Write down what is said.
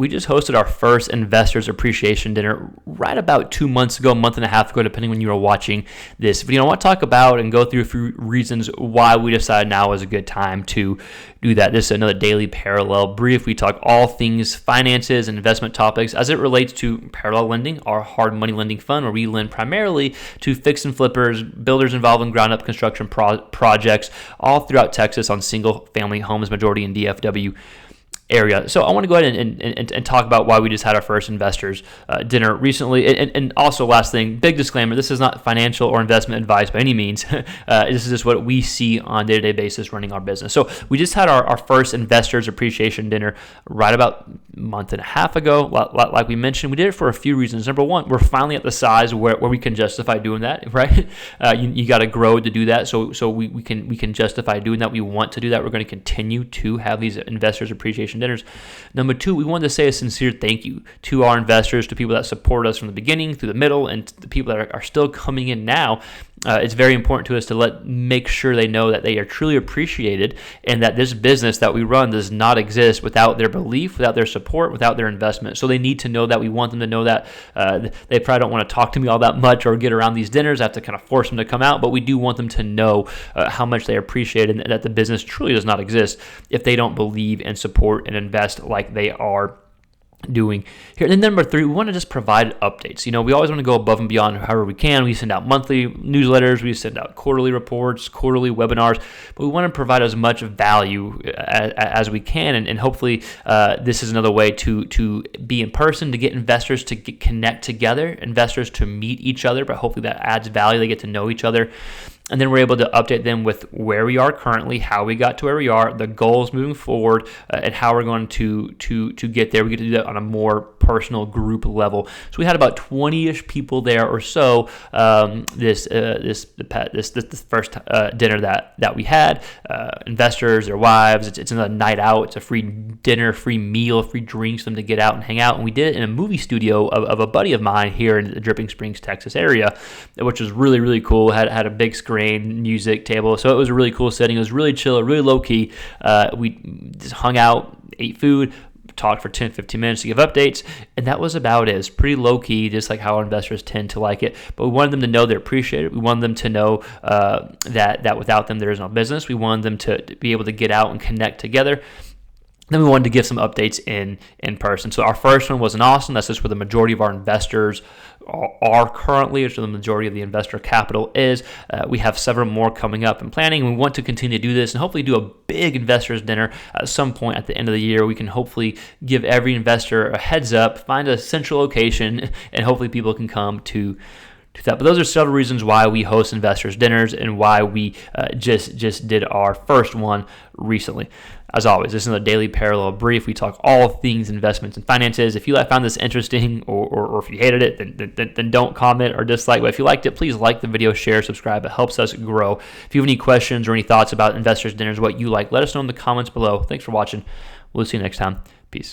we just hosted our first Investors Appreciation Dinner right about 2 months ago, a month and a half ago, depending when you are watching this video. I want to talk about and go through a few reasons why we decided now is a good time to do that. This is another daily parallel brief. We talk all things finances and investment topics as it relates to parallel lending, our hard money lending fund, where we lend primarily to fix and flippers, builders involved in ground up construction projects all throughout Texas on single family homes, majority in DFW area. So I want to go ahead and talk about why we just had our first investors dinner recently. And also, last thing, big disclaimer, this is not financial or investment advice by any means. This is just what we see on a day-to-day basis running our business. So we just had our first investors appreciation dinner right about a month and a half ago. Like we mentioned, we did it for a few reasons. Number one, we're finally at the size where we can justify doing that, right? You got to grow to do that. So we can justify doing that. We want to do that. We're going to continue to have these investors appreciation dinners. Number two, we wanted to say a sincere thank you to our investors, to people that support us from the beginning through the middle, and to the people that are still coming in now. It's very important to us to make sure they know that they are truly appreciated, and that this business that we run does not exist without their belief, without their support, without their investment. So they need to know that. We want them to know that. They probably don't want to talk to me all that much or get around these dinners. I have to kind of force them to come out, but we do want them to know how much they appreciate it, and that the business truly does not exist if they don't believe and support and invest like they are doing here. And then number three, we want to just provide updates. We always want to go above and beyond however we can. We send out monthly newsletters, we send out quarterly reports, quarterly webinars, but we want to provide as much value as we can. And hopefully this is another way to be in person, to get investors to connect together, investors to meet each other, but hopefully that adds value. They get to know each other. And then we're able to update them with where we are currently, how we got to where we are, the goals moving forward, and how we're going to get there. We get to do that on a more personal group level. So we had about 20-ish people there or so. This first dinner that we had, investors, their wives. It's another night out. It's a free dinner, free meal, free drinks for them to get out and hang out. And we did it in a movie studio of a buddy of mine here in the Dripping Springs, Texas area, which was really, really cool. Had a big screen, music table, so it was a really cool setting. It was really chill, really low-key. We just hung out, ate food, talked for 10-15 minutes to give updates, and that was about it. It's pretty low-key, just like how our investors tend to like it, but we wanted them to know they're appreciated. We wanted them to know that without them there is no business. We wanted them to be able to get out and connect together. Then we wanted to give some updates in person. So our first one was in Austin. That's just where the majority of our investors are currently, which the majority of the investor capital is. We have several more coming up and planning. We want to continue to do this and hopefully do a big investors dinner at some point at the end of the year. We can hopefully give every investor a heads up, find a central location, and hopefully people can come to that. But those are several reasons why we host investors dinners and why we just did our first one recently. As always, this is a daily parallel brief. We talk all things investments and finances. If you found this interesting or if you hated it, then don't comment or dislike. But if you liked it, please like the video, share, subscribe. It helps us grow. If you have any questions or any thoughts about investors dinners, what you like, let us know in the comments below. Thanks for watching. We'll see you next time. Peace.